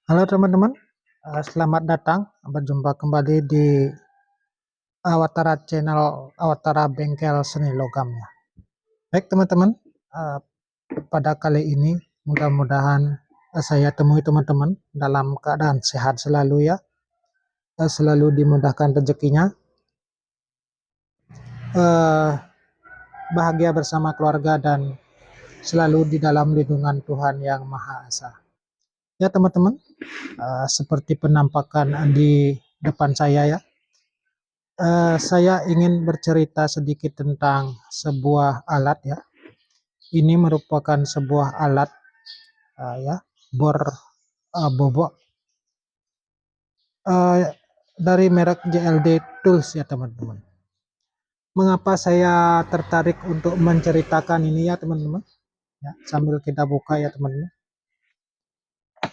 Halo teman-teman, selamat datang berjumpa kembali di Awatara Channel Awatara Bengkel Seni Logam ya. Baik teman-teman, eh, pada kali ini mudah-mudahan saya temui teman-teman dalam keadaan sehat selalu ya, selalu dimudahkan rezekinya, eh, bahagia bersama keluarga dan selalu di dalam lindungan Tuhan Yang Maha Esa. Ya teman-teman, seperti penampakan di depan saya ya. Saya ingin bercerita sedikit tentang sebuah alat ya. Ini merupakan sebuah alat ya bor bobok uh, dari merek JLD Tools ya teman-teman. Mengapa saya tertarik untuk menceritakan ini ya teman-teman? Ya, sambil kita buka ya teman-teman.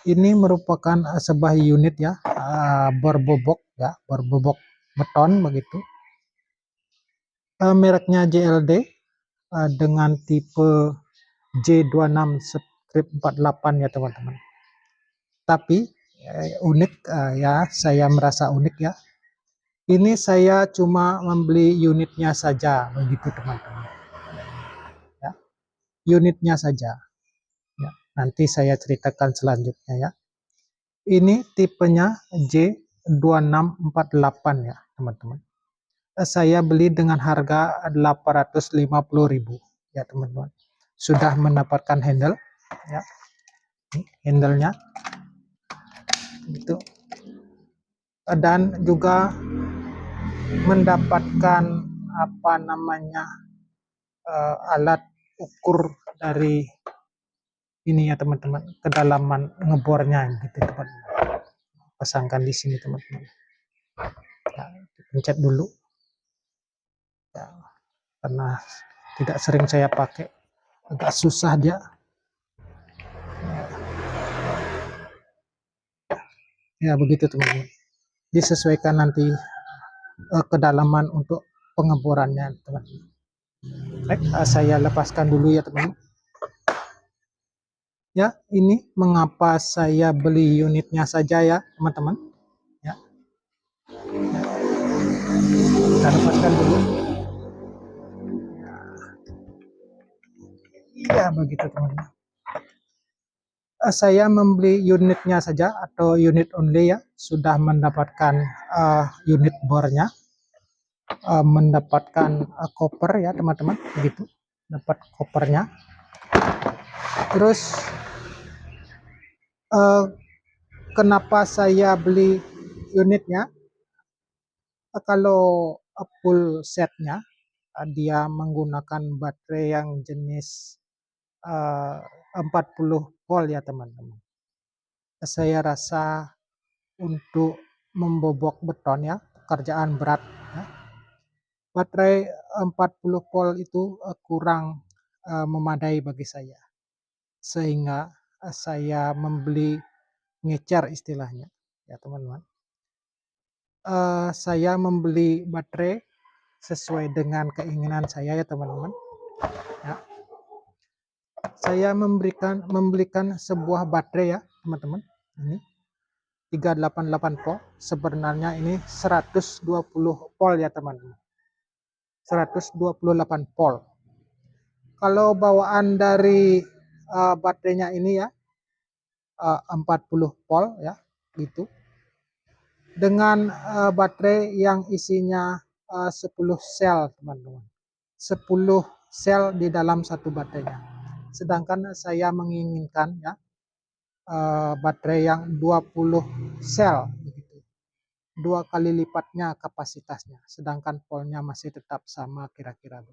Ini merupakan sebuah unit ya bor bobok ya, bor bobok beton begitu. Mereknya JLD dengan tipe J26 strip 48 ya teman-teman. Tapi unik ya, saya merasa unik ya. Ini saya cuma membeli unitnya saja begitu teman-teman. Ya, unitnya saja. Ya, nanti saya ceritakan selanjutnya ya. Ini tipenya J2648 ya teman-teman. Saya beli dengan harga 850.000 ya teman-teman. Sudah mendapatkan handle ya. Ini handle-nya itu, dan juga mendapatkan apa namanya alat ukur dari ini ya teman-teman, kedalaman ngebornya gitu teman-teman. Pasangkan di sini teman-teman. Ya, pencet dulu ya, karena tidak sering saya pakai, agak susah dia. Ya begitu teman-teman. Disesuaikan nanti kedalaman untuk pengeborannya teman-teman. Baik, saya lepaskan dulu ya teman-teman. Ya, ini mengapa saya beli unitnya saja ya teman-teman. Ya, kita lepaskan dulu. Ya begitu teman-teman. Saya membeli unitnya saja atau unit only ya, sudah mendapatkan unit bornya, mendapatkan koper ya teman-teman, begitu, dapat kopernya. Terus kenapa saya beli unitnya? Kalau full setnya dia menggunakan baterai yang jenis 40 volt ya teman-teman. Saya rasa untuk membobok beton ya, pekerjaan berat ya, baterai 40 volt itu kurang memadai bagi saya, sehingga saya membeli ngecer istilahnya ya teman-teman. Saya membeli baterai sesuai dengan keinginan saya ya teman-teman ya. Saya membelikan sebuah baterai ya teman-teman, ini 388 volt. Sebenarnya ini 120 volt ya teman-teman, 128 volt. Kalau bawaan dari baterainya ini ya 40 volt ya gitu, dengan baterai yang isinya 10 sel teman-teman, 10 sel di dalam satu baterainya. Sedangkan saya menginginkan ya baterai yang 20 sel begitu, 2 kali lipatnya kapasitasnya, sedangkan voltnya masih tetap sama kira-kira.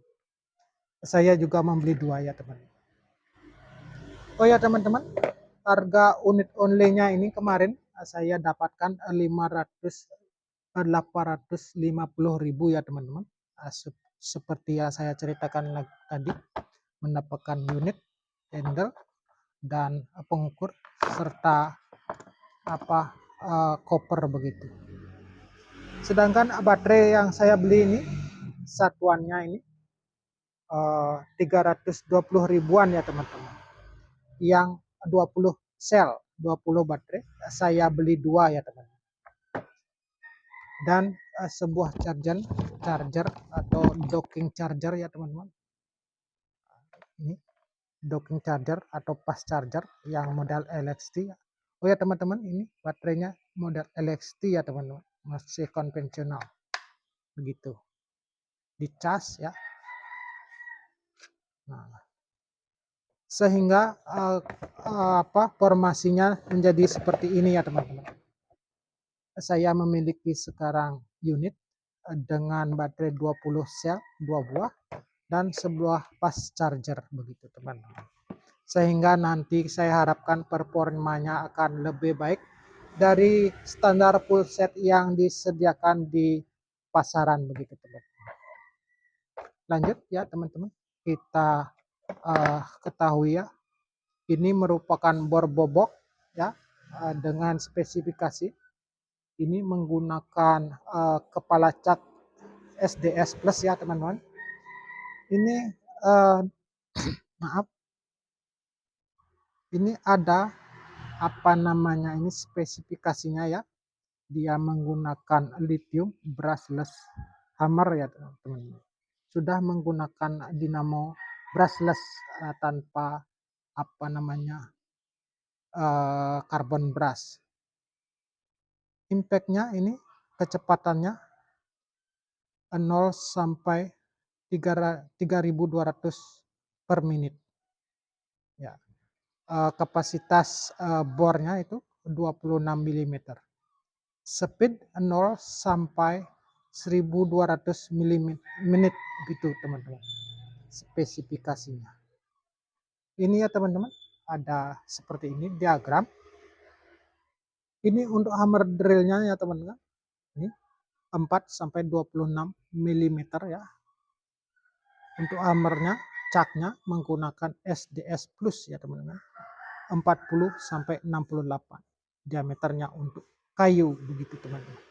Saya juga membeli 2 ya teman-teman. Oh ya teman-teman, harga unit only-nya ini kemarin saya dapatkan 850.000 ya teman-teman. Seperti yang saya ceritakan tadi, mendapatkan unit, handle, dan pengukur serta koper begitu. Sedangkan baterai yang saya beli ini satuannya ini 320 ribuan ya teman-teman, yang 20 sel 20 baterai. Saya beli 2 ya teman. Dan sebuah charger atau docking charger ya teman-teman. Ini docking charger atau fast charger yang model LXT. Oh ya teman-teman, ini baterainya model LXT ya teman-teman, masih konvensional begitu, dicas ya. Nah, sehingga formasinya menjadi seperti ini ya teman-teman. Saya memiliki sekarang unit dengan baterai 20 sel 2 buah dan sebuah fast charger begitu teman-teman. Sehingga nanti saya harapkan performanya akan lebih baik dari standar full set yang disediakan di pasaran begitu teman-teman. Lanjut ya teman-teman, kita ketahui ya, ini merupakan bor bobok ya, dengan spesifikasi ini menggunakan kepala cak SDS plus ya teman-teman. Ini maaf, ini ada apa namanya ini spesifikasinya ya. Dia menggunakan lithium brushless hammer ya teman-teman. Sudah menggunakan dinamo brushless tanpa apa namanya carbon brush. Impact-nya ini kecepatannya 0 sampai 3200 per menit. Ya. Kapasitas bornya itu 26 mm. Speed 0 sampai 1200 menit gitu teman-teman. Spesifikasinya. Ini ya teman-teman, ada seperti ini diagram. Ini untuk hammer drillnya ya teman-teman. Ini 4 sampai 26 mm ya. Untuk hammernya, caknya menggunakan SDS plus ya teman-teman. 40 sampai 68 diameternya untuk kayu begitu teman-teman.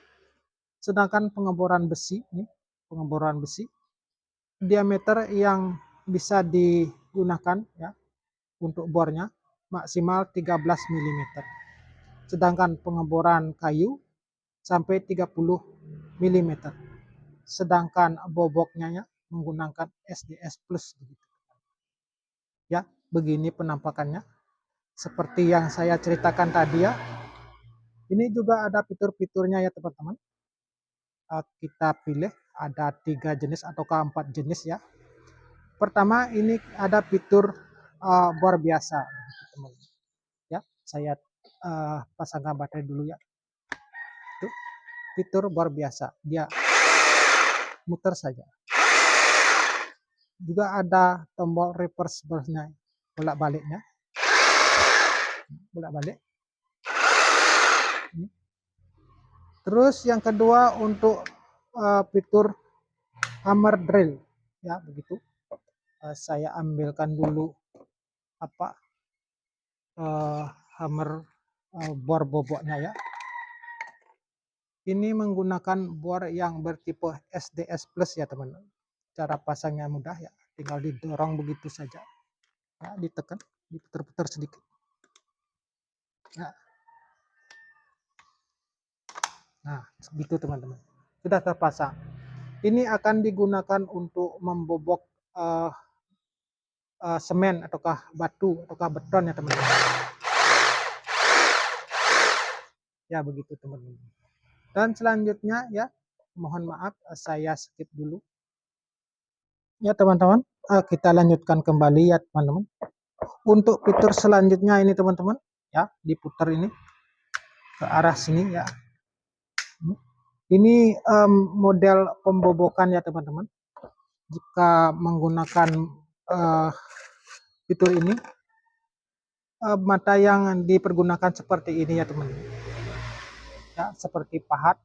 Sedangkan pengeboran besi ini, pengeboran besi diameter yang bisa digunakan ya untuk bornya maksimal 13 mm. Sedangkan pengeboran kayu sampai 30 mm. Sedangkan boboknya ya menggunakan SDS plus begitu. Ya, begini penampakannya. Seperti yang saya ceritakan tadi ya. Ini juga ada fitur-fiturnya ya teman-teman. Kita pilih ada 3 jenis atau 4 jenis ya. Pertama ini ada fitur bor biasa teman-teman. Ya, saya pasangkan baterai dulu ya. Itu fitur bor biasa, dia muter saja. Juga ada tombol reversible-nya, bolak-baliknya. Bolak-balik. Terus yang kedua untuk fitur hammer drill ya begitu. Saya ambilkan dulu apa hammer bor boboknya ya. Ini menggunakan bor yang bertipe SDS plus ya teman-teman. Cara pasangnya mudah ya, tinggal didorong begitu saja. Ya, ditekan, diputar-putar sedikit. Ya. Nah, begitu teman-teman. Sudah terpasang. Ini akan digunakan untuk membobok semen ataukah batu ataukah beton ya teman-teman. Ya begitu teman-teman. Dan selanjutnya ya, mohon maaf saya skip dulu. Ya teman-teman, kita lanjutkan kembali ya teman-teman. Untuk fitur selanjutnya ini teman-teman, ya diputar ini ke arah sini ya. Ini model pembobokan ya teman-teman. Jika menggunakan fitur ini, mata yang dipergunakan seperti ini ya teman-teman. Ya, seperti pahat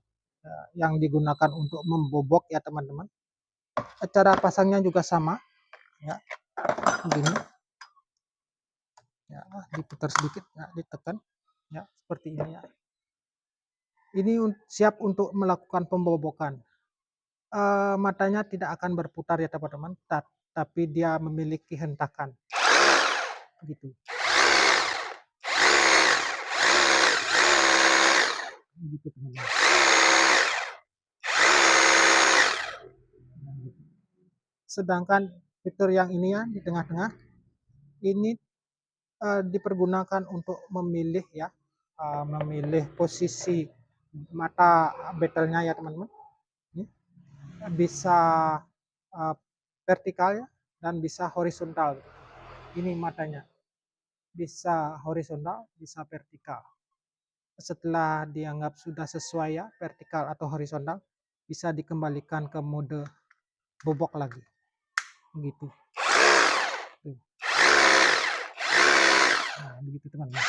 yang digunakan untuk membobok ya teman-teman. Cara pasangnya juga sama ya, begini ya, diputar sedikit ya, ditekan ya seperti ini ya. Ini siap untuk melakukan pembobokan. Matanya tidak akan berputar ya teman-teman, tapi dia memiliki hentakan begitu. begitu teman-teman. Sedangkan fitur yang ini ya di tengah-tengah ini dipergunakan untuk memilih ya, memilih posisi mata battle-nya ya teman-teman. Ini bisa vertikal ya dan bisa horizontal. Ini matanya bisa horizontal, bisa vertikal. Setelah dianggap sudah sesuai ya, vertikal atau horizontal, bisa dikembalikan ke mode bobok lagi. Begitu. Nah, begitu teman-teman.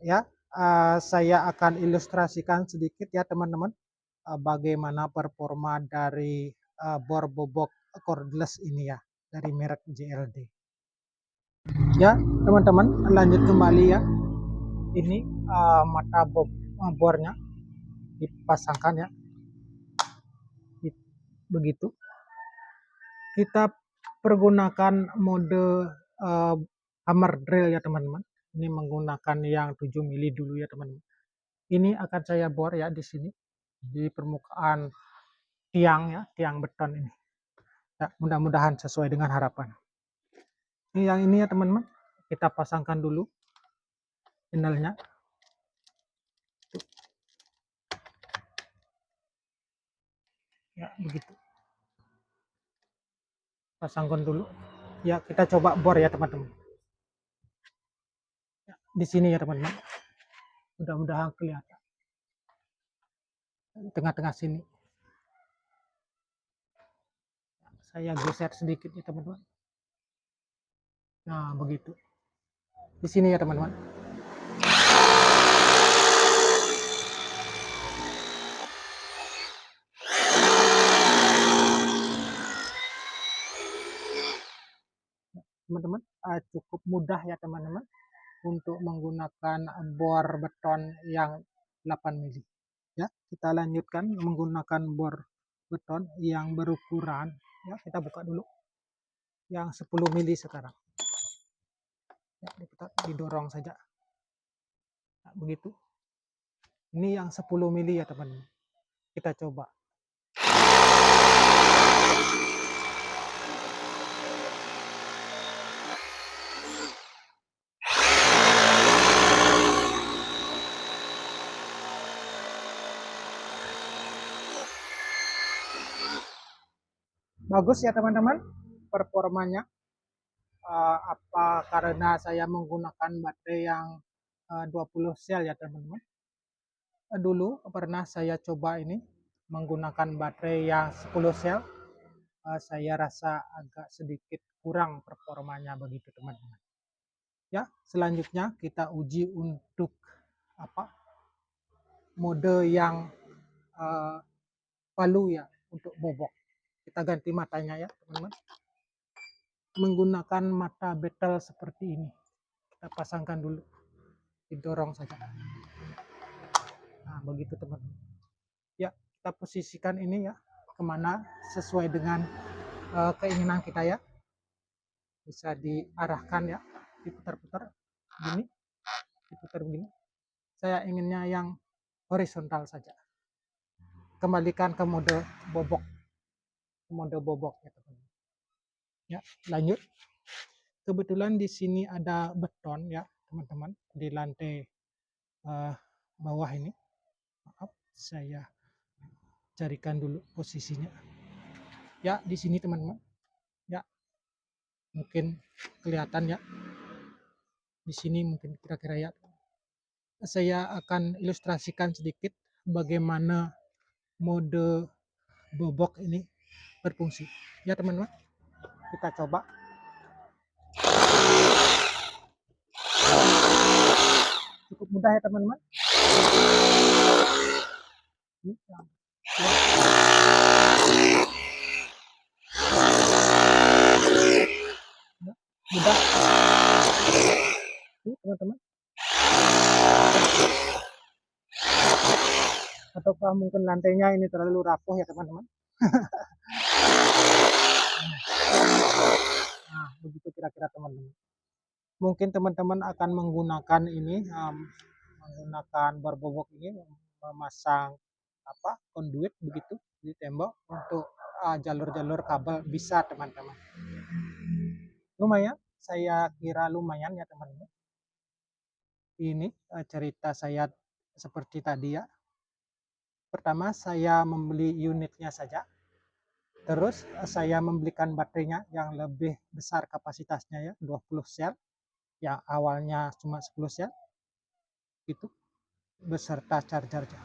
Ya, saya akan ilustrasikan sedikit ya teman-teman, bagaimana performa dari bor bobok cordless ini ya, dari merek JLD. Ya, teman-teman, lanjut kembali ya. Ini mata bornya dipasangkan ya. Begitu. Kita pergunakan mode hammer drill ya teman-teman. Ini menggunakan yang 7 mili dulu ya teman-teman. Ini akan saya bor ya di sini di permukaan tiang ya, tiang beton ini. Ya, mudah-mudahan sesuai dengan harapan. Ini yang ini ya teman-teman, kita pasangkan dulu panelnya. Ya, begitu. Pasangkan dulu. Ya, kita coba bor ya teman-teman. Ya, di sini ya teman-teman. Mudah-mudahan kelihatan. Di tengah-tengah sini. Saya geser sedikit ya teman-teman. Nah, begitu. Di sini ya teman-teman. Teman-teman, cukup mudah ya teman-teman untuk menggunakan bor beton yang 8 mili. Ya, kita lanjutkan menggunakan bor beton yang berukuran ya, kita buka dulu yang 10 mili sekarang. Ya, kita didorong saja. Nah, begitu. Ini yang 10 mili ya teman-teman. Kita coba. Bagus ya teman-teman performanya. Apa karena saya menggunakan baterai yang 20 sel ya teman-teman. Dulu pernah saya coba ini menggunakan baterai yang 10 sel. Saya rasa agak sedikit kurang performanya begitu teman-teman. Ya, selanjutnya kita uji untuk apa? Mode yang palu ya untuk bobok. Kita ganti matanya ya teman-teman. Menggunakan mata betel seperti ini. Kita pasangkan dulu. Didorong saja. Nah, begitu teman-teman. Ya, kita posisikan ini ya kemana sesuai dengan keinginan kita ya. Bisa diarahkan ya, diputar-putar begini, diputar begini. Saya inginnya yang horizontal saja. Kembalikan ke mode bobok. Mode bobok ya teman-teman. Ya, lanjut. Kebetulan di sini ada beton ya teman-teman di lantai bawah ini. Maaf, saya carikan dulu posisinya. Ya, di sini teman-teman. Ya, mungkin kelihatan ya. Di sini mungkin kira-kira ya. Saya akan ilustrasikan sedikit bagaimana mode bobok ini berfungsi. Ya teman-teman, kita coba. Cukup mudah ya teman-teman. Ini yang mudah. Ini teman-teman. Ataukah mungkin lantainya ini terlalu rapuh ya teman-teman. Nah, begitu kira-kira teman-teman. Mungkin teman-teman akan menggunakan ini menggunakan barbobok ini memasang konduit begitu di tembok untuk jalur-jalur kabel bisa teman-teman. Lumayan, saya kira lumayan ya teman-teman. Ini cerita saya seperti tadi ya. Pertama saya membeli unitnya saja. Terus saya membelikan baterainya yang lebih besar kapasitasnya ya, 20 sel. Yang awalnya cuma 10 sel. Itu beserta chargernya.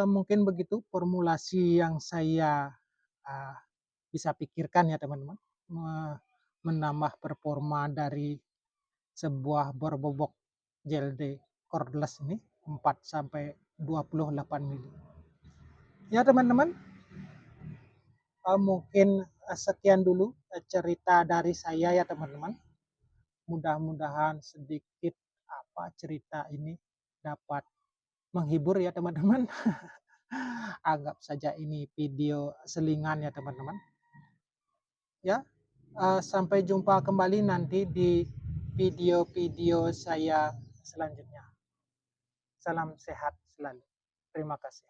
Mungkin begitu formulasi yang saya bisa pikirkan ya teman-teman. Menambah performa dari sebuah barbobok JLD cordless ini 4 sampai 28 mili. Ya teman-teman, mungkin sekian dulu cerita dari saya ya teman-teman. Mudah-mudahan sedikit cerita ini dapat menghibur ya teman-teman. Anggap saja ini video selingan ya teman-teman. Ya, sampai jumpa kembali nanti di video-video saya selanjutnya. Salam sehat selalu. Terima kasih.